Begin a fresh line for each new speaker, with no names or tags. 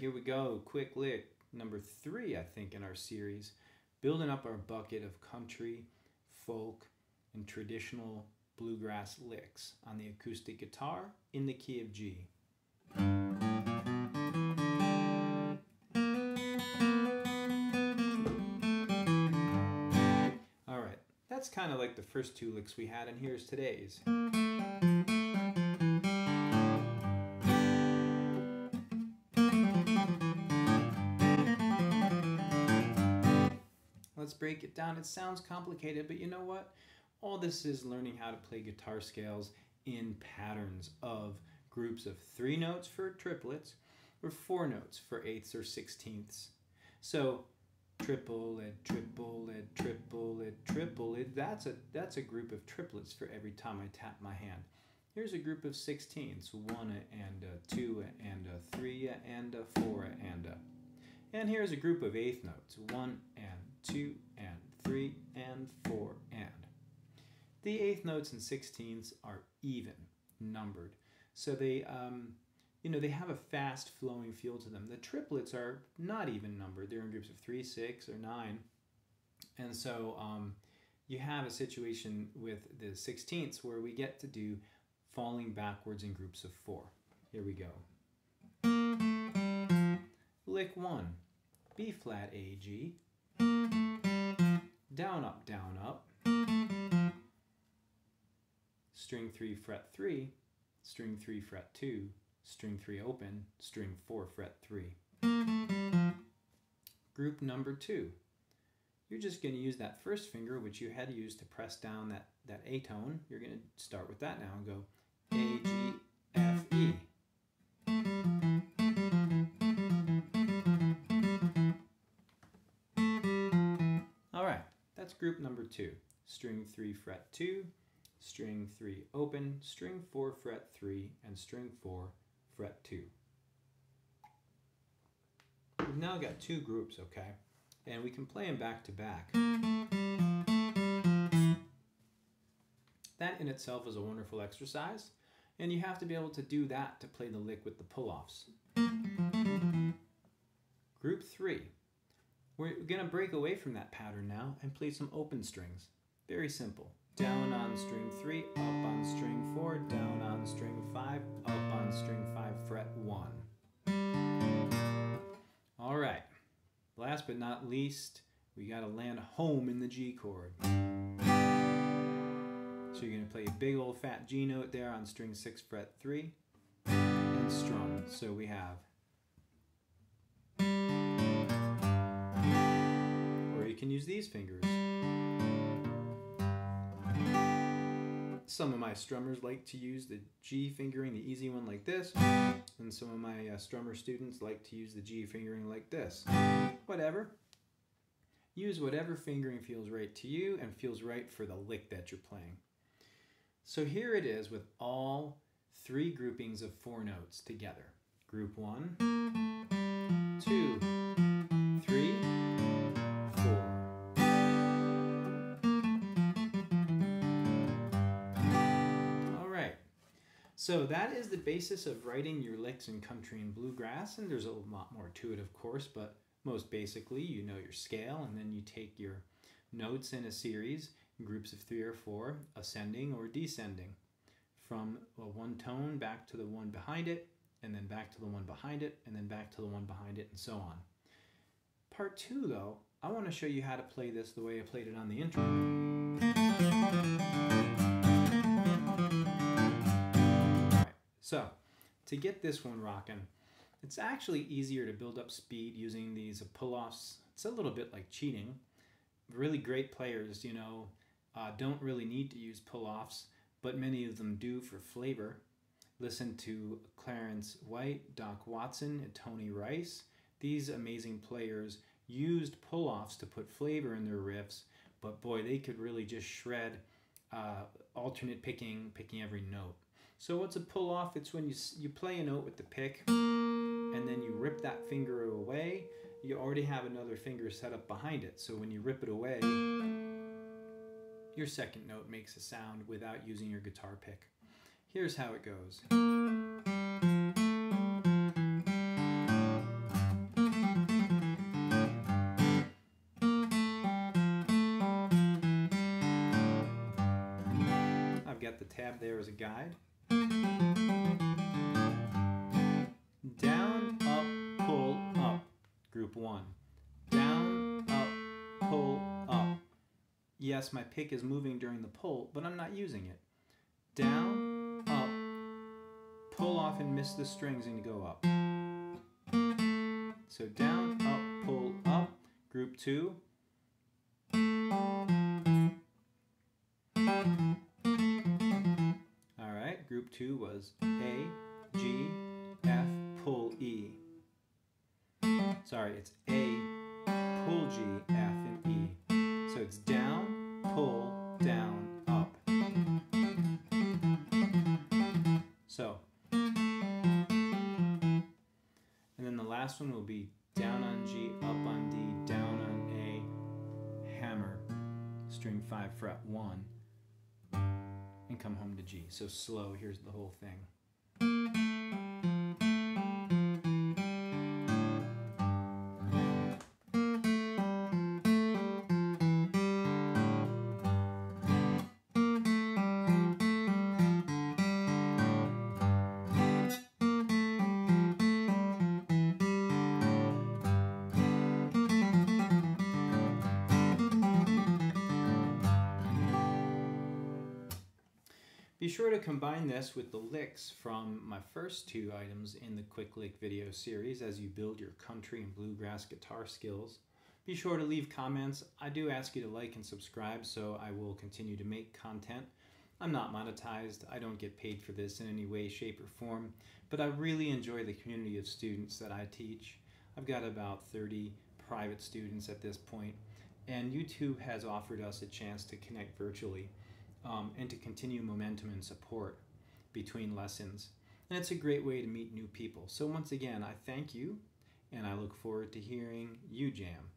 here we go. Quick lick number 3, I think, in our series. Building up our bucket of country, folk, and traditional bluegrass licks on the acoustic guitar in the key of G. Alright, that's kind of like the first 2 licks we had, and here's today's. Let's break it down. It sounds complicated, but you know what? All this is learning how to play guitar scales in patterns of groups of 3 notes for triplets or 4 notes for eighths or sixteenths. So triplet, triplet, triplet, triplet, that's a group of triplets for every time I tap my hand. Here's a group of sixteenths, 1 and a 2 and a 3 and a 4 and a. And here's a group of eighth notes, 1 and 2 and 3 and 4 and. The eighth notes and sixteenths are even numbered, so they they have a fast flowing feel to them. The triplets are not even numbered; they're in groups of 3, 6, or 9, and so you have a situation with the sixteenths where we get to do falling backwards in groups of 4. Here we go. Lick 1, B flat A G. Down, up, string 3, fret 3, string 3, fret 2, string 3 open, string 4, fret 3. Group number 2. You're just going to use that first finger, which you had used to press down that A tone. You're going to start with that now and go A, G, F, E. That's group number 2. String 3, fret 2, string 3 open, string 4, fret 3, and string 4, fret 2. We've now got 2 groups, okay? And we can play them back to back. That in itself is a wonderful exercise, and you have to be able to do that to play the lick with the pull-offs. Group 3. We're going to break away from that pattern now and play some open strings. Very simple. Down on string 3, up on string 4, down on string 5, up on string 5, fret 1. Alright, last but not least, we got to land home in the G chord. So you're going to play a big old fat G note there on string 6, fret 3, and strum. So we have, you can use these fingers. Some of my strummers like to use the G fingering, the easy one like this, and some of my strummer students like to use the G fingering like this. Whatever. Use whatever fingering feels right to you and feels right for the lick that you're playing. So here it is with all 3 groupings of 4 notes together. Group 1, 2, 3, 4. Alright, so that is the basis of writing your licks in country and bluegrass, and there's a lot more to it, of course, but most basically you know your scale, and then you take your notes in a series in groups of 3 or 4, ascending or descending, from one tone back to the one behind it, and then back to the one behind it, and then back to the one behind it, and so on. Part 2, though, I want to show you how to play this the way I played it on the intro. Alright, so to get this one rocking, it's actually easier to build up speed using these pull-offs. It's a little bit like cheating. Really great players, you know, don't really need to use pull-offs, but many of them do for flavor. Listen to Clarence White, Doc Watson, and Tony Rice. These amazing players used pull-offs to put flavor in their riffs, but boy, they could really just shred alternate picking every note. So what's a pull-off? It's when you play a note with the pick, and then you rip that finger away. You already have another finger set up behind it, so when you rip it away, your second note makes a sound without using your guitar pick. Here's how it goes. got the tab there as a guide. Down, up, pull, up. Group 1. Down, up, pull, up. Yes, my pick is moving during the pull, but I'm not using it. Down, up, pull off and miss the strings and go up. So down, up, pull, up. Group 2. Alright, group 2 was A, G, F, pull, E. Sorry, it's A, pull, G, F, and E. So it's down, pull, down, up. So, and then the last one will be down on G, up on D, down on A, hammer, string 5 fret 1, and come home to G. So slow, here's the whole thing. Be sure to combine this with the licks from my first 2 items in the Quick Lick video series as you build your country and bluegrass guitar skills. Be sure to leave comments. I do ask you to like and subscribe so I will continue to make content. I'm not monetized. I don't get paid for this in any way, shape, or form, but I really enjoy the community of students that I teach. I've got about 30 private students at this point, and YouTube has offered us a chance to connect virtually. And to continue momentum and support between lessons. And it's a great way to meet new people. So once again, I thank you, and I look forward to hearing you jam.